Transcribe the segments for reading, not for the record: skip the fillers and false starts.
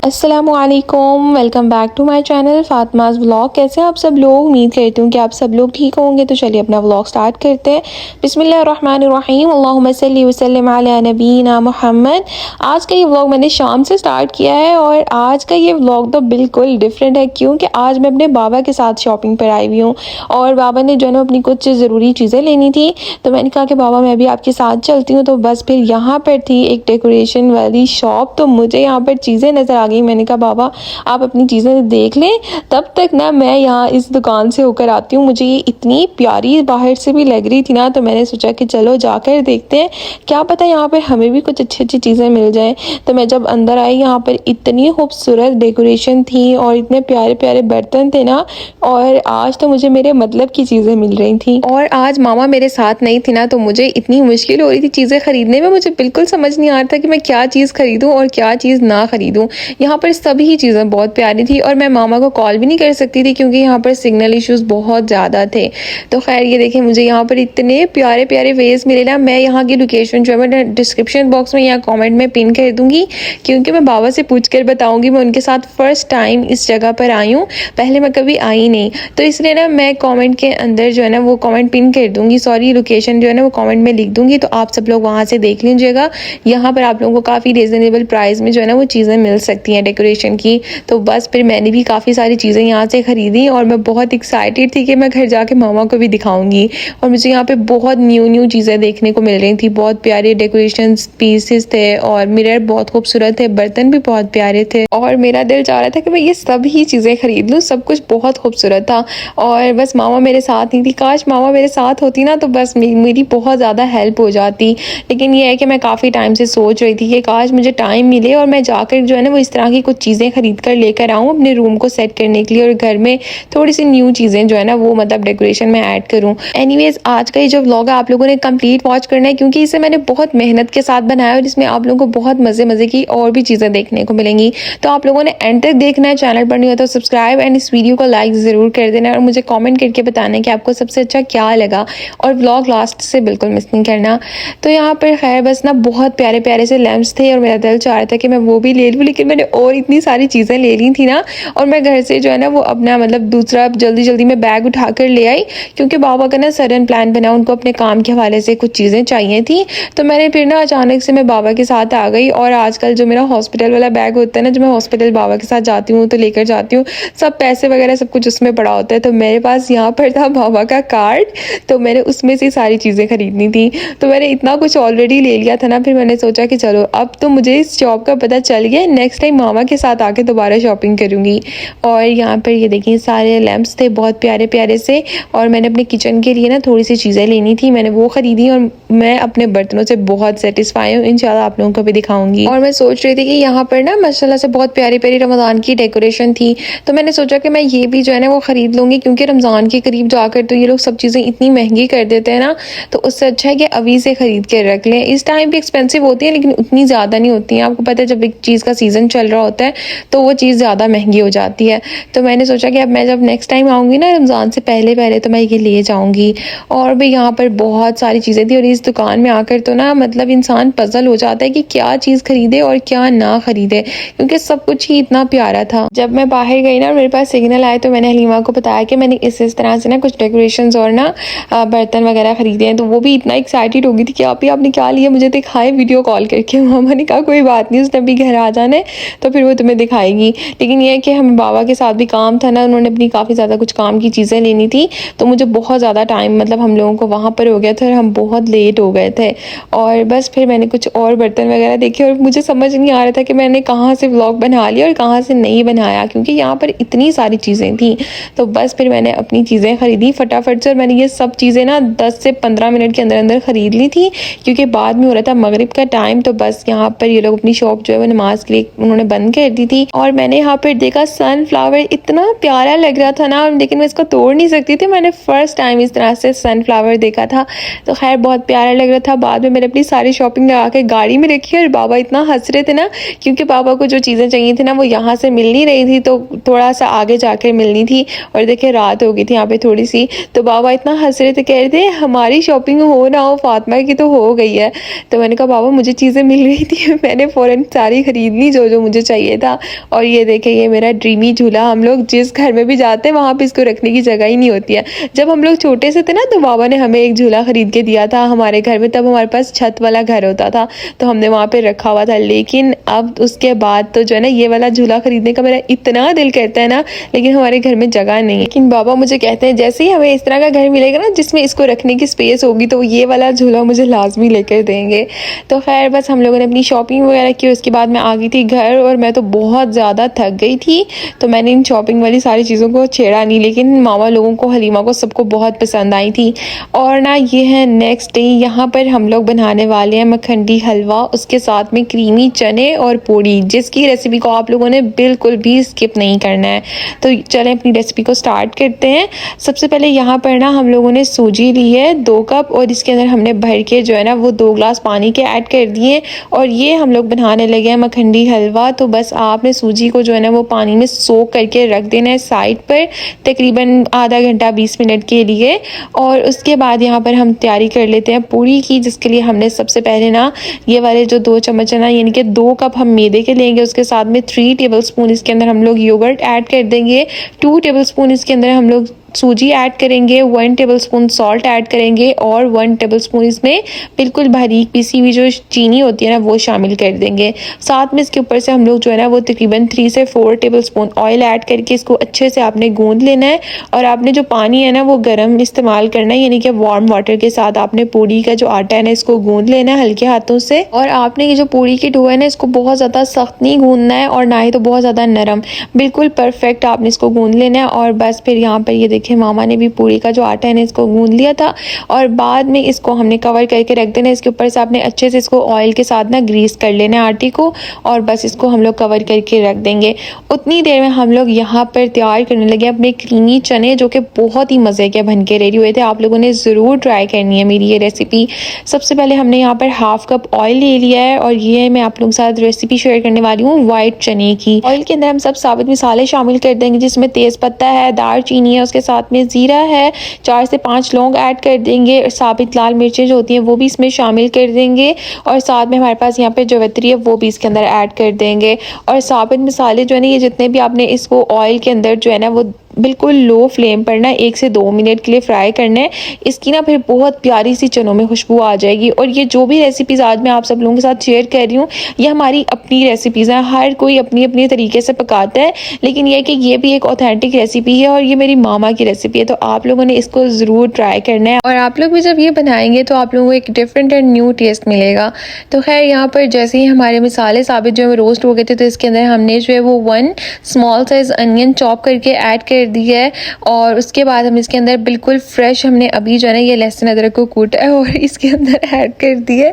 अस्सलामुअलैकुम, welcome back to my channel Fatima's vlog. कैसे हैं आप सब लोग? उम्मीद करती हूँ कि आप सब लोग ठीक होंगे। तो चलिए अपना व्लॉग स्टार्ट करते हैं। बिस्मिल्लाहिर्रहमानिर्रहीम, अल्लाहुम्मा सल्ली व सल्लिम अला नबीना मुहम्मद। आज का ये व्लॉग मैंने शाम से स्टार्ट किया है और आज का ये व्लॉग तो बिल्कुल डिफरेंट है, क्योंकि आज मैं अपने बाबा के साथ शॉपिंग पर आई हुई हूँ और बाबा ने जो है ना अपनी कुछ ज़रूरी चीज़ें लेनी थी। तो मैंने कहा कि बाबा मैं भी आपके साथ चलती हूँ। तो बस फिर यहाँ पर थी एक डेकोरेशन वाली शॉप, तो मुझे यहाँ पर चीज़ें नज़र आ गई। मैंने कहा बाबा आप अपनी चीज़ें देख लें, तब तक ना मैं यहाँ इस दुकान से होकर आती हूँ। मुझे ये इतनी प्यारी बाहर से भी लग रही थी ना, तो मैंने सोचा कि चलो जाकर देखते हैं, क्या पता यहाँ पर हमें भी कुछ अच्छी अच्छी चीज़ें मिल जाएं। तो मैं जब अंदर आई, यहाँ पर इतनी खूबसूरत डेकोरेशन थी और इतने प्यारे प्यारे बर्तन थे ना, और आज तो मुझे मेरे मतलब की चीज़ें मिल रही थी। और आज मामा मेरे साथ नहीं थी ना, तो मुझे इतनी मुश्किल हो रही थी चीज़ें खरीदने में। मुझे बिल्कुल समझ नहीं आ रहा था कि मैं क्या चीज़ खरीदूं और क्या चीज़ ना खरीदूं। यहाँ पर सभी चीज़ें बहुत प्यारी थी और मैं मामा को कॉल भी नहीं कर सकती थी क्योंकि यहाँ पर सिग्नल इश्यूज बहुत ज़्यादा थे। तो खैर ये देखें, मुझे यहाँ पर इतने प्यारे प्यारे वेज मिले ना। मैं यहाँ की लोकेशन जो है मैं डिस्क्रिप्शन बॉक्स में या कॉमेंट में पिन कर दूँगी, क्योंकि मैं बाबा से पूछ कर बताऊँगी। मैं उनके साथ फर्स्ट टाइम इस जगह पर आई हूँ, पहले मैं कभी आई नहीं, तो इसलिए ना मैं कमेंट के अंदर जो है ना वो कमेंट पिन कर दूँगी, सॉरी लोकेशन जो है ना वो कमेंट में लिख दूँगी। तो आप सब लोग वहाँ से देख लीजिएगा। यहाँ पर आप लोगों को काफ़ी रिजनेबल प्राइस में जो है ना वो चीज़ें मिल सकती हैं डेकोरेशन की। तो बस फिर मैंने भी काफ़ी सारी चीज़ें यहाँ से ख़रीदी और मैं बहुत एक्साइटेड थी कि मैं घर जाके मामा को भी दिखाऊंगी। और मुझे यहाँ पे बहुत न्यू चीज़ें देखने को मिल रही थी। बहुत प्यारे डेकोरेशन पीसेस थे और मिरर बहुत खूबसूरत थे, बर्तन भी बहुत प्यारे थे और मेरा दिल चाह रहा था कि मैं ये सभी चीज़ें खरीद लूँ। सब कुछ बहुत खूबसूरत था और बस मामा मेरे साथ नहीं थी। काश मामा मेरे साथ होती ना, तो बस मेरी बहुत ज़्यादा हेल्प हो जाती। लेकिन ये है कि मैं काफ़ी टाइम से सोच रही थी कि काश मुझे टाइम मिले और मैं जाकर जो है ना वो इस तरह की कुछ चीज़ें खरीद कर लेकर आऊँ अपने रूम को सेट करने के लिए, और घर में थोड़ी सी न्यू चीज़ें जो है ना वो मतलब डेकोरेशन में ऐड करूँ। एनीवेज आज का ये जो व्लॉग है आप लोगों ने कंप्लीट वॉच करना है, क्योंकि इसे मैंने बहुत मेहनत के साथ बनाया और इसमें आप लोगों को बहुत मज़े की और भी चीज़ें देखने को मिलेंगी। तो आप लोगों ने एंड तक देखना है। चैनल पर नहीं हो तो सब्सक्राइब एंड इस वीडियो को लाइक ज़रूर कर देना और मुझे कॉमेंट करके बताना है कि आपको सबसे अच्छा क्या लगा, और व्लॉग लास्ट से बिल्कुल मिस नहीं करना। तो यहाँ पर खैर बस ना बहुत प्यारे प्यारे से लैम्प्स थे और मेरा दिल चाह रहा था कि मैं वो भी ले लूँ, लेकिन मैंने और इतनी सारी चीज़ें ले ली थी ना, और मैं घर से जो है ना वो अपना मतलब दूसरा जल्दी में बैग उठा कर ले आई, क्योंकि बाबा का ना सडन प्लान बना, उनको अपने काम के हवाले से कुछ चीज़ें चाहिए थी। तो मैंने फिर ना अचानक से मैं बाबा के साथ आ गई। और आजकल जो मेरा हॉस्पिटल वाला बैग होता है ना, जो मैं हॉस्पिटल बाबा के साथ जाती हूँ तो लेकर जाती हूँ, सब पैसे वगैरह सब कुछ उसमें पड़ा होता है। तो मेरे पास यहाँ पर था बाबा का कार्ड, तो मैंने उसमें से सारी चीज़ें खरीदनी थी। तो मैंने इतना कुछ ऑलरेडी ले लिया था ना, फिर मैंने सोचा कि चलो अब तो मुझे इस शॉप का पता चल गया, नेक्स्ट टाइम मामा के साथ आके दोबारा शॉपिंग करूँगी। और यहाँ पर ये देखिए सारे लैम्प्स थे बहुत प्यारे प्यारे से, और मैंने अपने किचन के लिए ना थोड़ी सी चीज़ें लेनी थी, मैंने वो ख़रीदी और मैं अपने बर्तनों से बहुत सेटिस्फाई हूँ। इंशाल्लाह आप लोगों को भी दिखाऊंगी। और मैं सोच रही थी कि यहाँ पर ना माशाल्लाह से बहुत प्यारी प्यारी रमज़ान की डेकोरेशन थी, तो मैंने सोचा कि मैं ये भी जो है ना वो ख़रीद लूँगी, क्योंकि रमज़ान के करीब जाकर तो ये लोग सब चीज़ें इतनी महंगी कर देते हैं ना, तो उससे अच्छा है कि अभी से ख़रीद के रख लें। इस टाइम भी एक्सपेंसिव होती है लेकिन उतनी ज़्यादा नहीं होती हैं। आपको पता है जब एक चीज़ का सीज़न चल रहा होता है तो वो चीज़ ज़्यादा महंगी हो जाती है। तो मैंने सोचा कि अब मैं जब नेक्स्ट टाइम आऊँगी ना रमज़ान से पहले तो मैं ये ले जाऊँगी। और भी यहाँ पर बहुत सारी चीज़ें थी और इस दुकान में आकर तो ना मतलब इंसान पजल हो जाता है कि क्या चीज़ खरीदे और क्या ना खरीदे, क्योंकि सब कुछ ही इतना प्यारा था। जब मैं बाहर गई ना मेरे पास सिग्नल आए, तो मैंने हलीमा को बताया कि मैंने इस तरह से ना कुछ डेकोरेशंस और ना बर्तन वगैरह खरीदे हैं। तो वो भी इतना एक्साइटेड हो गई थी कि आपने क्या लिया, मुझे दिखाए वीडियो कॉल करके। मामा ने कहा कोई बात नहीं, उसने अभी घर आ जाना है तो फिर वो तुम्हें दिखाएगी। लेकिन ये है कि हमें बाबा के साथ भी काम था ना, उन्होंने अपनी काफ़ी ज़्यादा कुछ काम की चीज़ें लेनी थी, तो मुझे बहुत ज़्यादा टाइम मतलब हम लोगों को वहाँ पर हो गया था और हम बहुत लेट हो गए थे। और बस फिर मैंने कुछ और बर्तन वगैरह देखे और मुझे समझ नहीं आ रहा था कि मैंने कहाँ से व्लॉग बना लिया और कहाँ से नहीं बनाया, क्योंकि यहाँ पर इतनी सारी चीज़ें थी। तो बस फिर मैंने अपनी चीज़ें ख़रीदी फटाफट से, और मैंने ये सब चीज़ें ना 10 से 15 मिनट के अंदर ख़रीद ली थी, क्योंकि बाद में हो रहा था मगरिब का टाइम। तो बस यहाँ पर ये लोग अपनी शॉप जो है वो नमाज के लिए उन्होंने बंद कर दी थी। और मैंने यहाँ पर देखा सनफ्लावर, इतना प्यारा लग रहा था ना, लेकिन मैं इसको तोड़ नहीं सकती थी। मैंने फर्स्ट टाइम इस तरह से सनफ्लावर देखा था, तो खैर बहुत प्यारा लग रहा था। बाद में मैंने अपनी सारी शॉपिंग लगा के गाड़ी में रखी और बाबा इतना हंस रहे थे ना, क्योंकि बाबा को जो चीज़ें चाहिए थी ना वो यहाँ से मिल नहीं रही थी, तो थोड़ा सा आगे जाकर मिलनी थी। और देखिए रात हो गई थी यहाँ पे थोड़ी सी, तो बाबा इतना हंस रहे थे, कह रहे थे हमारी शॉपिंग हो ना हो, फातिमा की तो हो गई है। तो मैंने कहा बाबा मुझे चीज़ें मिल रही थी, मैंने फ़ौरन सारी खरीद ली जो जो मुझे मुझे चाहिए था। और ये देखें, ये मेरा ड्रीमी झूला, हम लोग जिस घर में भी जाते हैं वहाँ पे इसको रखने की जगह ही नहीं होती है। जब हम लोग छोटे से थे ना तो बाबा ने हमें एक झूला खरीद के दिया था हमारे घर में, तब हमारे पास छत वाला घर होता था तो हमने वहाँ पे रखा हुआ था। लेकिन अब उसके बाद तो जो है ना ये वाला झूला खरीदने का मेरा इतना दिल करता है ना, लेकिन हमारे घर में जगह नहीं है। लेकिन बाबा मुझे कहते हैं जैसे ही हमें इस तरह का घर मिलेगा ना जिसमें इसको रखने की स्पेस होगी तो ये वाला झूला मुझे लाजमी लेकर देंगे। तो खैर बस हम लोगों ने अपनी शॉपिंग वगैरह की, उसके बाद मैं आ गई थी घर और मैं तो बहुत ज़्यादा थक गई थी। तो मैंने इन शॉपिंग वाली सारी चीज़ों को छेड़ा नहीं, लेकिन मामा लोगों को, हलीमा को, सबको बहुत पसंद आई थी। और ना ये है नेक्स्ट डे, यहाँ पर हम लोग बनाने वाले हैं मखंडी हलवा, उसके साथ में क्रीमी चने और पूड़ी, जिसकी रेसिपी को आप लोगों ने बिल्कुल भी स्किप नहीं करना है। तो चलें अपनी रेसिपी को स्टार्ट करते हैं। सबसे पहले यहाँ पर ना हम लोगों ने सूजी ली है 2 कप और इसके अंदर हमने भर के जो है ना वो 2 ग्लास पानी के ऐड कर दिए और ये हम लोग बनाने लगे हैं मखंडी हलवा। तो बस आपने सूजी को जो है ना वो पानी में सोक करके रख देना है साइड पर तकरीबन आधा घंटा 20 मिनट के लिए। और उसके बाद यहाँ पर हम तैयारी कर लेते हैं पूड़ी की, जिसके लिए हमने सबसे पहले ना ये वाले जो 2 चम्मच है ना, यानी कि 2 कप हम मैदे के लेंगे, उसके साथ में 3 टेबलस्पून इसके अंदर हम लोग योगर्ट ऐड कर देंगे, 2 टेबलस्पून इसके अंदर हम लोग सूजी ऐड करेंगे, 1 टेबलस्पून सॉल्ट ऐड करेंगे और 1 टेबलस्पून इसमें बिल्कुल बारीक पीसी हुई जो चीनी होती है ना वो शामिल कर देंगे। साथ में इसके ऊपर से हम लोग जो है ना वो तकरीबन 3 से 4 टेबलस्पून ऑयल ऐड करके इसको अच्छे से आपने गूंद लेना है। और आपने जो पानी है ना वो गर्म इस्तेमाल करना है, यानी कि वार्म वाटर के साथ आपने पूड़ी का जो आटा है ना इसको गूंद लेना है हल्के हाथों से। और आपने ये जो पूड़ी की डो है ना इसको बहुत ज़्यादा सख्त नहीं गूंदना है और ना ही तो बहुत ज़्यादा नरम, बिल्कुल परफेक्ट आपने इसको गूंद लेना है। और बस फिर यहाँ पर ये देखिए मामा ने भी पूड़ी का जो आटा है ना इसको गूंद लिया था और बाद में इसको हमने कवर करके रख देना है। इसके ऊपर से आपने अच्छे से इसको ऑयल के साथ ना ग्रीस कर लेना है आटे को और बस इसको हम लोग कवर करके रख देंगे। उतनी देर में हम लोग यहाँ पर तैयार करने लगे अपने क्रीमी चने, जो कि बहुत ही मज़े के बन के रेडी हुए थे। आप लोगों ने ज़रूर ट्राई करनी है मेरी ये रेसिपी। सबसे पहले हमने यहाँ पर हाफ कप ऑयल ले लिया है और ये मैं आप लोगों के साथ रेसिपी शेयर करने वाली हूँ वाइट चने की। ऑयल के अंदर हम सब साबुत मसाले शामिल कर देंगे, जिसमें तेज़ पत्ता है, दालचीनी है, उसके साथ में ज़ीरा है, 4 से 5 लौंग ऐड कर देंगे, साबित लाल मिर्चें जो होती हैं वो भी इसमें शामिल कर देंगे और साथ में हमारे पास यहाँ पे जवित्री है वो भी इसके अंदर ऐड कर देंगे। और साबित मसाले जो है ना ये जितने भी आपने इसको ऑयल के अंदर जो है ना वो बिल्कुल लो फ्लेम पर ना 1 से 2 मिनट के लिए फ्राई करना है। इसकी ना फिर बहुत प्यारी सी चनों में खुशबू आ जाएगी। और ये जो भी रेसिपीज़ आज मैं आप सब लोगों के साथ शेयर कर रही हूँ ये हमारी अपनी रेसिपीज़ हैं, हर कोई अपनी अपनी तरीके से पकाता है, लेकिन यह कि ये भी एक ऑथेंटिक रेसिपी है और ये मेरी मामा की रेसिपी है। तो आप लोगों ने इसको ज़रूर ट्राई करना है और आप लोग भी जब ये बनाएंगे तो आप लोगों को एक डिफरेंट एंड न्यू टेस्ट मिलेगा। तो खैर यहाँ पर जैसे ही हमारे मसाले साबित जो है रोस्ट हो गए थे तो इसके अंदर हमने जो है वो 1 स्मॉल साइज़ अनियन चॉप करके ऐड कर दी है और उसके बाद हम इसके अंदर बिल्कुल फ्रेश हमने अभी जो है ना ये लहसुन अदरक को कूटा है और इसके अंदर ऐड कर दिए।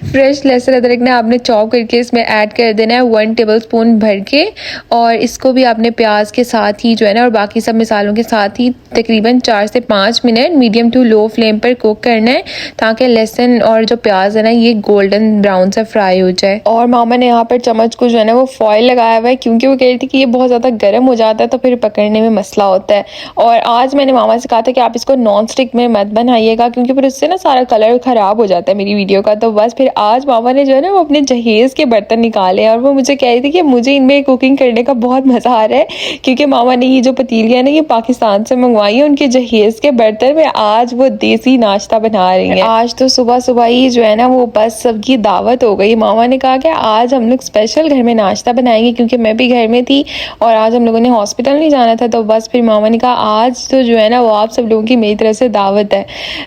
फ्रेश लहसुन अदरक ने आपने चॉप करके इसमें ऐड कर देना है 1 टेबलस्पून भर के और इसको भी आपने प्याज के साथ ही जो है ना और बाकी सब मसालों के साथ ही तकरीबन 4 से 5 minute medium to low flame पर कुक करना है ताकि लहसुन और जो प्याज है ना ये गोल्डन ब्राउन सा फ्राई हो जाए। और मामा ने यहाँ पर चम्मच को जो है ना वो फॉयल लगाया हुआ है क्योंकि वो कह रही थी कि ये बहुत ज़्यादा गर्म हो जाता है तो फिर पकड़ने में मसला होता है। और आज मैंने मामा से कहा था कि आप इसको नॉन स्टिक में मत बनाइएगा क्योंकि फिर उससे ना सारा कलर ख़राब हो जाता है मेरी वीडियो का। तो बस फिर आज मामा ने जो है ना वो अपने जहेज़ के बर्तन निकाले और वो मुझे कह रही थी कि मुझे इनमें कुकिंग करने का बहुत मज़ा आ रहा है क्योंकि मामा ने ये जो पतीलियाँ ना ये पाकिस्तान से मंगवाई है उनके जहेज़ के बर्तन में। आज वो देसी नाश्ता बना रही है। आज तो सुबह सुबह ही जो है ना वो बस सबकी दावत हो गई। मामा ने कहा कि आज हम लोग स्पेशल घर में नाश्ता बनाएंगे क्योंकि मैं भी घर में थी और आज हम लोगों ने हॉस्पिटल नहीं जाना था। तो बस फिर मामा ने कहा आज तो जो है ना वो आप सब लोगों की मेरी तरफ से दावत है।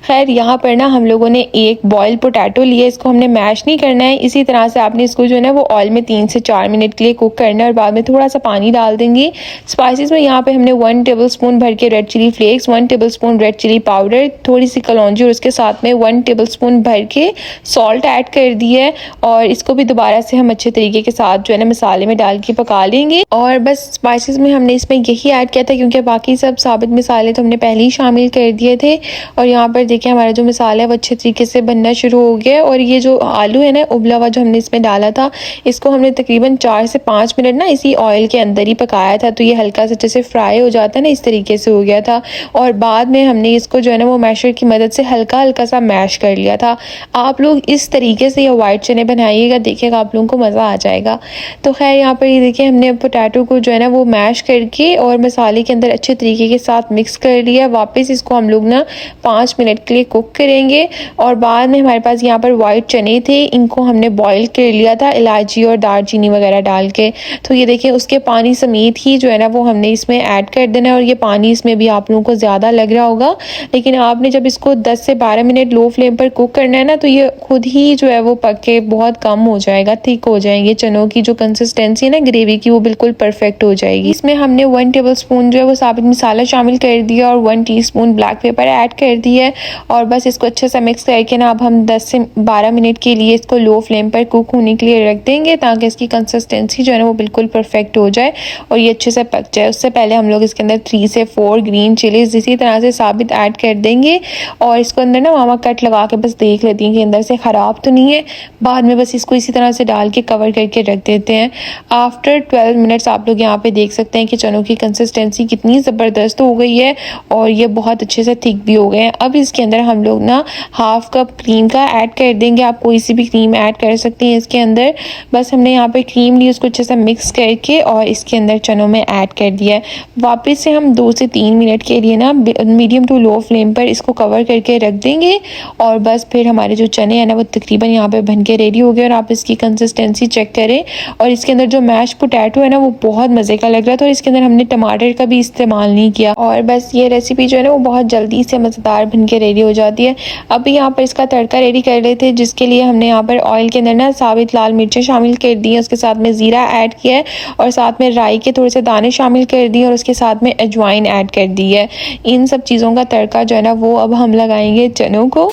खैर यहाँ पर ना हम लोगों ने एक बॉयल पोटैटो लिया, इसको हमने मैश नहीं करना है, इसी तरह से आपने इसको जो है ना वो ऑयल में 3 से 4 मिनट के लिए कुक करना है और बाद में थोड़ा सा पानी डाल देंगे। स्पाइसेस में यहाँ पे हमने 1 टेबलस्पून भर के red chilli flakes, 1 tablespoon red chilli powder, थोड़ी सी कलौंजी और उसके साथ में 1 टेबलस्पून भर के सॉल्ट ऐड कर दी है और इसको भी दोबारा से हम अच्छे तरीके के साथ जो है ना मसाले में डाल के पका लेंगे। और बस स्पाइसेस में हमने इसमें यही ऐड किया था क्योंकि बाकी सब साबित मसाले तो हमने पहले ही शामिल कर दिए थे। और यहाँ पर देखिए हमारा जो मसाला है वो अच्छे तरीके से बनना शुरू हो गया है। और ये जो आलू है ना उबला हुआ जो हमने इसमें डाला था, इसको हमने तकरीबन 4 से 5 मिनट ना इसी ऑयल के अंदर ही पकाया था। तो ये हल्का सा जैसे फ्राई हो जाता है ना, इस तरीके से हो गया था। और बाद में हमने इसको जो है ना वो मैशर की मदद से हल्का हल्का सा मैश कर लिया था। आप लोग इस तरीके से ये वाइट चने बनाइएगा, देखिएगा आप लोगों को मज़ा आ जाएगा। तो खैर यहाँ पर ये देखिए हमने पोटैटो को जो है ना वो मैश करके और मसाले के अंदर अच्छे तरीके के साथ मिक्स कर लिया। वापस इसको हम लोग ना 5 मिनट के लिए कुक करेंगे। और बाद में हमारे पास यहाँ पर वाइट चने थे, इनको हमने बॉईल कर लिया था इलायची और दालचीनी वगैरह डाल के। तो ये देखिए उसके पानी समेत ही जो है ना वो हमने इसमें ऐड कर देना है। और ये पानी इसमें भी आप लोगों को ज़्यादा लग रहा होगा, लेकिन आपने जब इसको 10 से 12 मिनट लो फ्लेम पर कुक करना है ना, तो ये खुद ही जो है वो पक के बहुत कम हो जाएगा, थिक हो जाएंगे। चनों की जो कंसिस्टेंसी है ना ग्रेवी की, वो बिल्कुल परफेक्ट हो जाएगी। इसमें हमने 1 टेबल स्पून जो है वो साबित मसाला शामिल कर दिया और 1 टीस्पून ब्लैक पेपर ऐड कर दिया है। और बस इसको अच्छे से मिक्स करके ना अब हम 10 से 12 मिनट के लिए इसको लो फ्लेम पर कुक होने के लिए रख देंगे, ताकि इसकी कंसिस्टेंसी जो है ना वो बिल्कुल परफेक्ट हो जाए और ये अच्छे से पक जाए। उससे पहले हम लोग इसके अंदर 3 से 4 ग्रीन चिलीज इसी तरह से साबित ऐड कर देंगे। और इसको अंदर ना मामा कट लगा के बस देख लेती हैं कि अंदर से ख़राब तो नहीं है। बाद में बस इसको इसी तरह से डाल के कवर करके रख देते हैं। आफ्टर 12 मिनट्स आप लोग यहाँ पे देख सकते हैं कि चनों की कंसिस्टेंसी कितनी ज़बरदस्त हो गई है और ये बहुत अच्छे से थिक भी हो गए हैं। अब इसके अंदर हम लोग ना हाफ कप क्रीम का ऐड कर देंगे। आप कोई सी भी क्रीम ऐड कर सकते हैं इसके अंदर। बस हमने यहाँ पे क्रीम ली, उसको अच्छे से मिक्स करके और इसके अंदर चनों में ऐड कर दिया है। वापस से हम 2 से 3 मिनट के लिए ना मीडियम टू लो फ्लेम पर इसको कवर करके रख देंगे। और बस फिर हमारे जो चने हैं ना वो तकरीबन यहाँ पे बन के रेडी हो गए। और आप इसकी कंसिस्टेंसी चेक करें। और इसके अंदर जो मैश पोटैटो है ना वो बहुत मज़े का लग रहा था और इसके अंदर हमने टमाटर का भी इस्तेमाल नहीं किया। और बस ये रेसिपी जो है ना वो बहुत जल्दी से मज़ेदार बन के रेडी हो जाती है। अभी यहाँ पर इसका तड़का रेडी कर लेते हैं, जिसके लिए हमने यहाँ पर ऑयल के अंदर ना साबित लाल मिर्चें शामिल कर दी हैं, उसके साथ में ज़ीरा ऐड किया है और साथ में राई के थोड़े से दाने शामिल कर दिए और उसके साथ में अजवाइन ऐड कर दी है। इन सब चीज़ों का तड़का जो है ना वो अब हम लगाएंगे चनों को।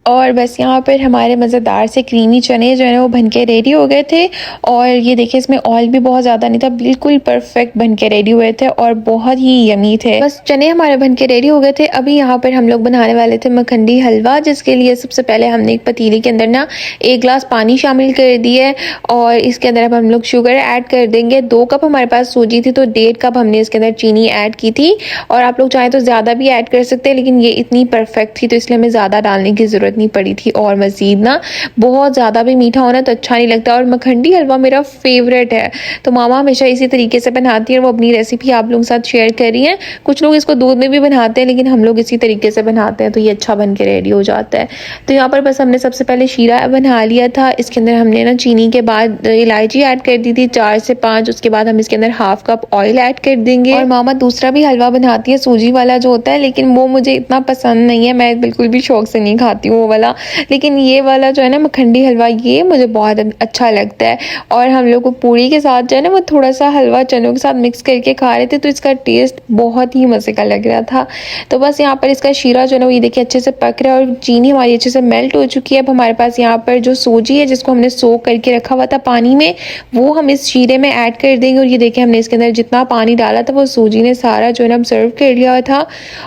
और बस यहाँ पर हमारे मज़ेदार से क्रीमी चने जो है ना वो बन के रेडी हो गए थे। और ये देखिए इसमें ऑयल भी बहुत ज़्यादा नहीं था, बिल्कुल परफेक्ट बन के रेडी हुए थे और बहुत ही यमी थे। बस चने हमारे बन के रेडी हो गए थे। अभी यहाँ पर हम लोग बनाने वाले थे मखंडी हलवा, जिसके लिए सबसे पहले हमने एक पतीली के अंदर ना 1 गिलास पानी शामिल कर दिया है और इसके अंदर अब हम लोग शुगर ऐड कर देंगे। 2 कप हमारे पास सूजी थी तो 1.5 कप हमने इसके अंदर चीनी ऐड की थी। और आप लोग चाहें तो ज़्यादा भी ऐड कर सकते हैं, लेकिन ये इतनी परफेक्ट थी तो इसलिए हमें ज़्यादा डालने की ज़रूरत नहीं पड़ी थी। और मज़ीद ना बहुत ज़्यादा भी मीठा होना तो अच्छा नहीं लगता। और मखंडी हलवा मेरा फेवरेट है, तो मामा हमेशा इसी तरीके से बनाती है और वो अपनी रेसिपी आप लोगों के साथ शेयर कर रही हैं। कुछ लोग इसको दूध में भी बनाते हैं, लेकिन हम लोग इसी तरीके से बनाते हैं तो ये अच्छा बन के रेडी हो जाता है। तो यहाँ पर बस हमने सबसे पहले शीरा बना लिया था। इसके अंदर हमने ना चीनी के बाद इलायची ऐड कर दी थी 4 से 5। उसके बाद हम इसके अंदर हाफ कप ऑयल ऐड कर देंगे। और मामा दूसरा भी हलवा बनाती है सूजी वाला जो होता है, लेकिन वो मुझे इतना पसंद नहीं है, मैं बिल्कुल भी शौक से नहीं खाती हूँ वो वाला। लेकिन ये वाला जो है ना मखंडी हलवा, ये मुझे बहुत अच्छा लगता है। और हम लोग को पूरी के साथ जो है ना वो थोड़ा सा हलवा चनों के साथ मिक्स करके खा रहे थे, तो इसका टेस्ट बहुत ही मज़े का लग रहा था। तो बस यहाँ पर इसका शीरा जो है ना वो ये देखिए अच्छे से पक रहा है और चीनी हमारी अच्छे से मेल्ट हो चुकी है। अब हमारे पास यहाँ पर जो सूजी है जिसको हमने सोक करके रखा हुआ था पानी में, वो हम इस शीरे में ऐड कर देंगे। और ये देखिए हमने इसके अंदर जितना पानी डाला था वो सूजी ने सारा जो है ना ऑब्जर्व कर लिया था।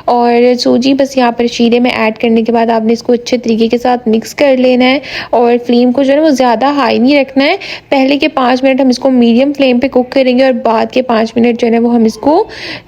और सूजी बस यहाँ पर शीरे में ऐड करने के बाद आपने इसको अच्छे तरीके के साथ मिक्स कर लेना है। और फ्लेम को जो है ना वो ज़्यादा हाई नहीं रखना है। पहले के 5 मिनट हम इसको मीडियम फ्लेम पे कुक करेंगे और बाद के 5 मिनट जो है ना वो हम इसको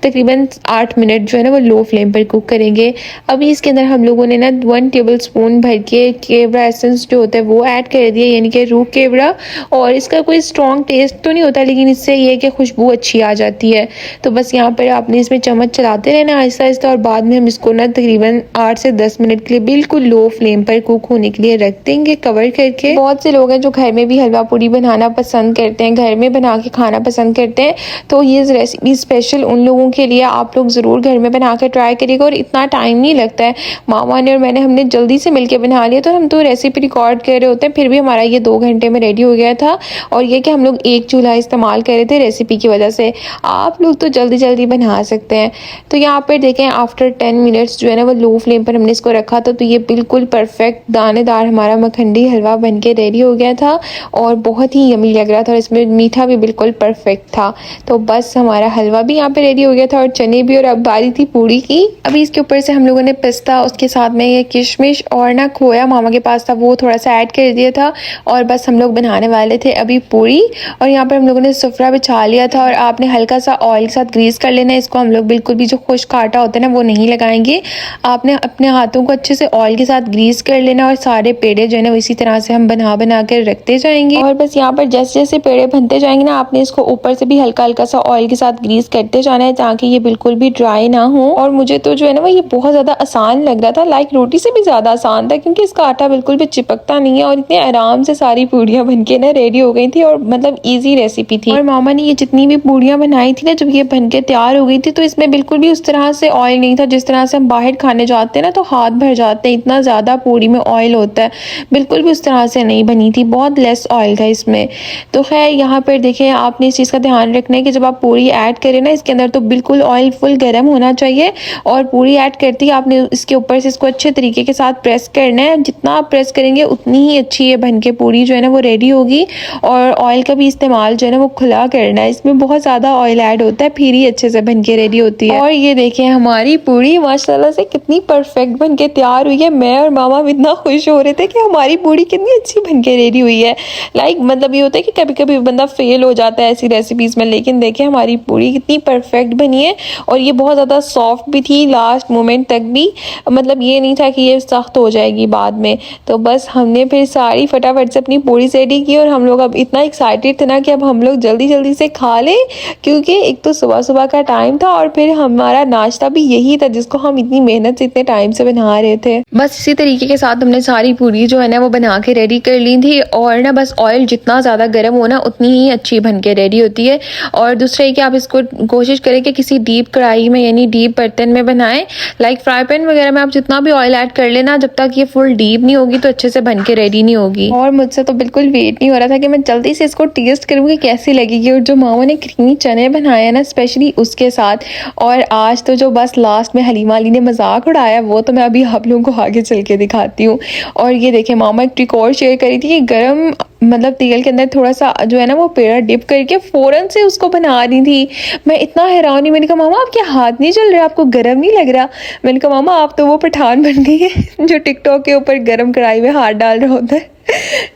तकरीबन 8 मिनट जो है ना वो लो फ्लेम पर कुक करेंगे। अभी इसके अंदर हम लोगों ने ना 1 टेबल स्पून भर के केवड़ा एसेंस जो होता है वो ऐड कर दिया, यानी कि रूह केवड़ा। और इसका कोई स्ट्रॉन्ग टेस्ट तो नहीं होता, लेकिन इससे ये है कि खुशबू अच्छी आ जाती है। तो बस यहाँ पर आपने इसमें चम्मच चलाते रहना आहिस्ता आहिस्ता। और बाद में हम इसको ना तकरीबन 8 से 10 मिनट के लिए बिल्कुल लो फ्लेम पर कुक होने के लिए रख देंगे कवर करके। बहुत से लोग हैं जो घर में भी हलवा पूरी बनाना पसंद करते हैं, घर में बना के खाना पसंद करते हैं, तो ये रेसिपी स्पेशल उन लोगों के लिए आप लोग ज़रूर घर में बना के ट्राई करिएगा। और इतना टाइम नहीं लगता है, मामा ने और मैंने हमने जल्दी से मिलके बना लिया। तो हम तो रेसिपी रिकॉर्ड कर रहे होते हैं, फिर भी हमारा ये 2 घंटे में रेडी हो गया था। और ये कि हम लोग एक चूल्हा इस्तेमाल कर रहे थे रेसिपी की वजह से। आप लोग तो जल्दी जल्दी बना सकते हैं। तो यहाँ पर देखें आफ्टर 10 मिनट्स जो है ना वो लो फ्लेम पर हमने इसको रखा था, तो ये बिल्कुल परफेक्ट दानेदार हमारा मखंडी हलवा बनके रेडी हो गया था और बहुत ही यमी लग रहा था और इसमें मीठा भी बिल्कुल परफेक्ट था। तो बस हमारा हलवा भी यहाँ पे रेडी हो गया था और चने भी, और अब बारी थी पूड़ी की। अभी इसके ऊपर से हम लोगों ने पिस्ता, उसके साथ में ये किशमिश और ना खोया मामा के पास था वो थोड़ा सा ऐड कर दिया था और बस हम लोग बनाने वाले थे अभी पूड़ी। और यहाँ पर हम लोगों ने सुफरा बिछा लिया था और आपने हल्का सा ऑयल के साथ ग्रीस कर लेना है इसको। हम लोग बिल्कुल भी जो खुश्क आटा होता है ना वो नहीं लगाएंगे, आपने अपने हाथों को अच्छे से ऑयल के साथ ग्रीस कर लेना और सारे पेड़े जो है ना इसी तरह से हम बना कर रखते जाएंगे। और बस यहाँ पर जैसे जैसे पेड़े बनते जाएंगे ना आपने इसको ऊपर से भी हल्का हल्का सा ऑयल के साथ ग्रीस करते जाना है ताकि ये बिल्कुल भी ड्राई ना हो। और मुझे तो जो है ना वो ये बहुत ज्यादा आसान लग रहा था, लाइक रोटी से भी ज्यादा आसान था क्योंकि इसका आटा बिल्कुल भी चिपकता नहीं है और इतने आराम से सारी पूड़ियाँ बनके ना रेडी हो गई थी और मतलब ईजी रेसिपी थी। और मामा ने ये जितनी भी पूड़ियाँ बनाई थी ना जब ये बनके तैयार हो गई थी तो इसमें बिल्कुल भी उस तरह से ऑयल नहीं था जिस तरह से हम बाहर खाने जाते हैं ना तो हाथ भर जाते हैं, इतना ज्यादा पूड़ी में ऑयल होता है, बिल्कुल भी उस तरह से नहीं बनी थी, बहुत लेस ऑयल था इसमें। तो खैर यहाँ पर देखिए आपने इस चीज़ का ध्यान रखना है कि जब आप पूड़ी ऐड करें ना इसके अंदर तो बिल्कुल ऑयल फुल गर्म होना चाहिए और पूड़ी ऐड करती है आपने इसके ऊपर से इसको अच्छे तरीके के साथ प्रेस करना है। जितना आप प्रेस करेंगे उतनी ही अच्छी ये बन के पूड़ी जो है ना वो रेडी होगी। और ऑयल का भी इस्तेमाल जो है ना वो खुला करना है, इसमें बहुत ज़्यादा ऑयल ऐड होता है फिर ही अच्छे से बन के रेडी होती है। और ये देखिए हमारी पूड़ी माशाल्लाह से कितनी परफेक्ट बन के तैयार हुई है। मैं और मामा इतना खुश हो रहे थे कि हमारी पूड़ी कितनी अच्छी बन के रेडी हुई है। लाइक मतलब ये होता है कि कभी कभी बंदा फेल हो जाता है ऐसी रेसिपीज़ में, लेकिन देखिए हमारी पूड़ी कितनी परफेक्ट बनी है और ये बहुत ज़्यादा सॉफ्ट भी थी लास्ट मोमेंट तक भी, मतलब ये नहीं था कि ये सख्त हो जाएगी बाद में। तो बस हमने फिर सारी फटाफट से अपनी पूड़ी रेडी की और हम लोग अब इतना एक्साइटेड थे ना कि अब हम लोग जल्दी जल्दी से खा लें क्योंकि एक तो सुबह सुबह का टाइम था और फिर हमारा नाश्ता भी यही था जिसको हम इतनी मेहनत से इतने टाइम से बना रहे थे। बस इसी तरीके के साथ हमने सारी पूड़ी जो है ना वो बना के रेडी कर ली थी और ना बस ऑयल जितना ज़्यादा गर्म हो ना उतनी ही अच्छी बन के रेडी होती है। और दूसरा है कि आप इसको कोशिश करें कि किसी डीप कढ़ाई में यानी डीप बर्तन में बनाएं, लाइक फ्राई पैन वगैरह में आप जितना भी ऑयल ऐड कर लेना जब तक ये फुल डीप नहीं होगी तो अच्छे से बन के रेडी नहीं होगी। और मुझसे तो बिल्कुल वेट नहीं हो रहा था कि मैं जल्दी से इसको टेस्ट करूँगी कैसी लगेगी। और जो मामा ने क्रीमी चने बनाए हैं ना स्पेशली उसके साथ, और आज तो जो बस लास्ट में हलीमा अली ने मजाक उड़ाया वो तो मैं अभी आप लोगों को आगे चल के दिखाती हूँ। और ये देखें मामा एक ट्रिक और शेयर करी थी कि गरम मतलब तेल के अंदर थोड़ा सा जो है ना वो पेड़ा डिप करके फ़ौरन से उसको बना रही थी। मैं इतना हैरान हुई, मैंने कहा मामा आपके हाथ नहीं चल रहे, आपको गर्म नहीं लग रहा? मैंने कहा मामा आप तो वो पठान बन गई है जो टिकटॉक के ऊपर गर्म कढ़ाई में हाथ डाल रहा होता है।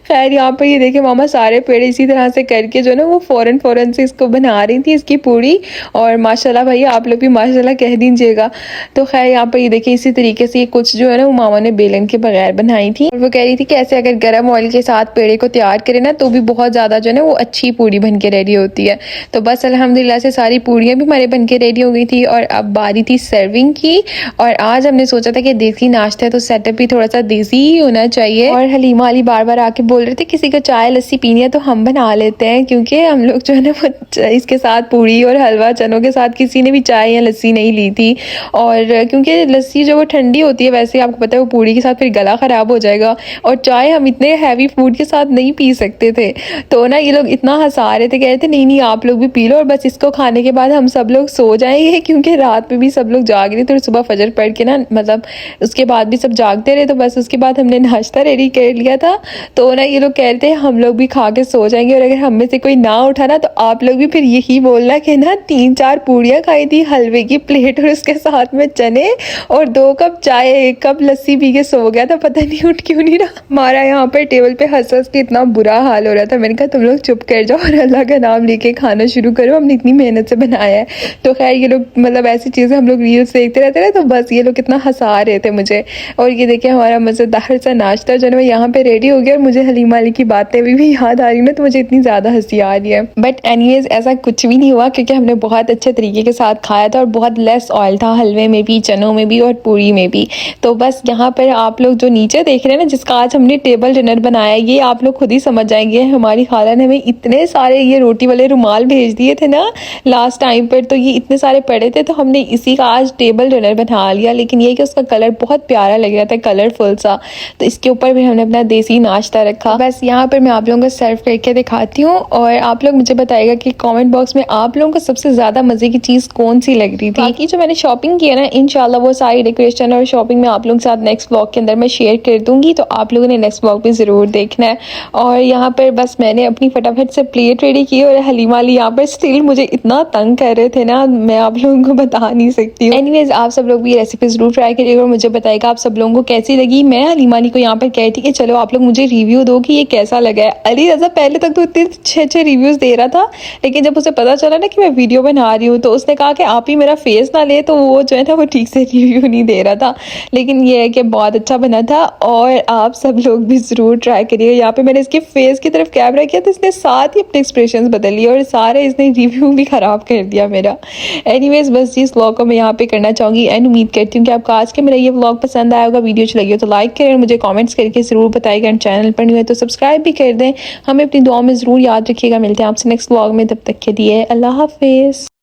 खैर यहाँ पर ये देखे मामा सारे पेड़े इसी तरह से करके जो ना वो फ़ौरन से इसको बना रही थी इसकी पूड़ी। और माशाल्लाह भाई आप लोग भी माशाल्लाह कह दीजिएगा। तो खैर यहाँ पर ये देखिए इसी तरीके से ये कुछ जो है ना वो मामा ने बेलन के बगैर बनाई थी और वो कह रही थी कि ऐसे अगर गर्म ऑयल के साथ पेड़े को तैयार करें ना तो भी बहुत ज़्यादा जो है ना वो अच्छी पूड़ी बन के रेडी होती है। तो बस अल्हम्दुलिल्लाह से सारी पूड़ियाँ भी हमारे बन के रेडी हो गई थी और अब बारी थी सर्विंग की। और आज हमने सोचा था कि देसी नाश्ता है तो सेटअप भी थोड़ा सा देसी ही होना चाहिए। और हलीमा अली बार बार आके बोल रहे थे किसी को चाय लस्सी पीनी है तो हम बना लेते हैं, क्योंकि हम लोग जो है ना वो इसके साथ पूड़ी और हलवा चनों के साथ किसी ने भी चाय या लस्सी नहीं ली थी। और क्योंकि लस्सी जो वो ठंडी होती है वैसे आपको पता है वो पूड़ी के साथ फिर गला ख़राब हो जाएगा और चाय हम इतने हैवी फूड के साथ नहीं पी सकते थे। तो ना ये लोग इतना हंसा रहे थे, कह रहे थे नहीं नहीं आप लोग भी पी लो और बस इसको खाने के बाद हम सब लोग सो जाएंगे, क्योंकि रात में भी सब लोग जाग रहे थे और सुबह फजर पढ़ के ना मतलब उसके बाद भी सब जागते रहे। तो बस उसके बाद हमने नाश्ता रेडी कर लिया था। तो ना ये लोग कह रहे थे हम लोग भी खा के सो जाएंगे और अगर हम में से कोई ना उठा ना तो आप लोग भी फिर यही बोलना कि ना 3-4 पूड़ियाँ खाई थी, हलवे की प्लेट और उसके साथ में चने और 2 कप चाय 1 कप लस्सी पी के सो गया था, पता नहीं उठ क्यों नहीं रहा। हमारा यहाँ पर टेबल पे हंस हंस के इतना बुरा हाल हो रहा था। मैंने कहा तुम लोग चुप कर जाओ और अल्लाह का नाम लेके खाना शुरू करो, हमने इतनी मेहनत से बनाया है। तो खैर ये लोग मतलब ऐसी चीज़ें हम लोग रील्स देखते रहते थे तो बस ये लोग कितना हंसा रहे थे मुझे। और ये देखिए हमारा मज़ेदार सा नाश्ता जो है यहाँ पे रेडी हो गया और मुझे हलीमा अली की बातें भी याद आ रही ना तो मुझे इतनी ज़्यादा हंसी आ रही है। बट एनीवेज ऐसा कुछ भी नहीं हुआ क्योंकि हमने बहुत अच्छे तरीके के साथ खाया था और बहुत लेस ऑयल था हलवे में भी, चनों में भी और पूरी में भी। तो बस यहाँ पर आप लोग जो नीचे देख रहे हैं ना जिसका आज हमने टेबल डिनर बनाया ये आप लोग खुद ही समझ जाएंगे। हमारी खाला ने हमें इतने सारे ये रोटी वाले रुमाल भेज दिए थे ना लास्ट टाइम पर, तो ये इतने सारे पड़े थे तो हमने इसी का आज टेबल डिनर बना लिया। लेकिन ये कि उसका कलर बहुत प्यारा लग रहा था, कलरफुल सा, तो इसके ऊपर भी हमने अपना देसी नाश्ता रखा। बस यहाँ पर मैं आप लोगों को सर्व करके दिखाती हूँ और आप लोग मुझे बताइएगा कि कमेंट बॉक्स में आप लोगों को सबसे ज़्यादा मज़े की चीज़ कौन सी लग रही थी। बाकी जो मैंने शॉपिंग की है ना, इंशाल्लाह वो सारी डेकोरेशन और शॉपिंग में आप लोगों के साथ नेक्स्ट व्लॉग के अंदर मैं शेयर कर दूँगी, तो आप लोगों ने नेक्स्ट व्लॉग भी ज़रूर देखना है। और यहाँ पर बस मैंने अपनी फटाफट से प्लेट रेडी की और हलीमा अली यहाँ पर स्टिल मुझे इतना तंग कर रहे थे ना, मैं आप लोगों को बता नहीं सकती हूँ। एनीवेज आप सब लोग भी ये रेसिपी ज़रूर ट्राई करिएगा और मुझे बताइएगा आप सब लोगों को कैसी लगी। मैं हलीमा अली को यहाँ पर कहती कि चलो आप लोग मुझे रिव्यू दो कि ये कैसा लगा है। अली रज़ा पहले तक तो इतने अच्छे रिव्यूज़ दे रहा था, लेकिन जब उसे पता चला ना कि मैं वीडियो बना रही हूँ तो उसने कहा कि आप ही मेरा फेस ना ले, तो वो जो है ना वो ठीक से रिव्यू नहीं दे रहा था। लेकिन ये है कि बहुत अच्छा बना था और आप सब लोग भी ज़रूर ट्राई करिए। यहाँ पे मैंने इसके फेस की तरफ कैमरा किया तो इसने साथ ही अपने एक्सप्रेशंस बदल लिए और सारे इसने रिव्यू भी ख़राब कर दिया मेरा। एनीवेज बस इस व्लॉग को मैं यहाँ पे करना चाहूँगी एंड उम्मीद करती हूँ कि आपको आज के मेरा ये व्लॉग पसंद आया होगा। वीडियो अच्छी लगी हो तो लाइक करें और मुझे कमेंट्स करके ज़रूर बताइएगा। एंड चैनल पर नहीं है तो सब्सक्राइब भी कर दें। हमें अपनी दुआ में ज़रूर याद रखिएगा। मिलते हैं आपसे नेक्स्ट व्लॉग में, तब तक के लिए अल्लाह हाफिज़।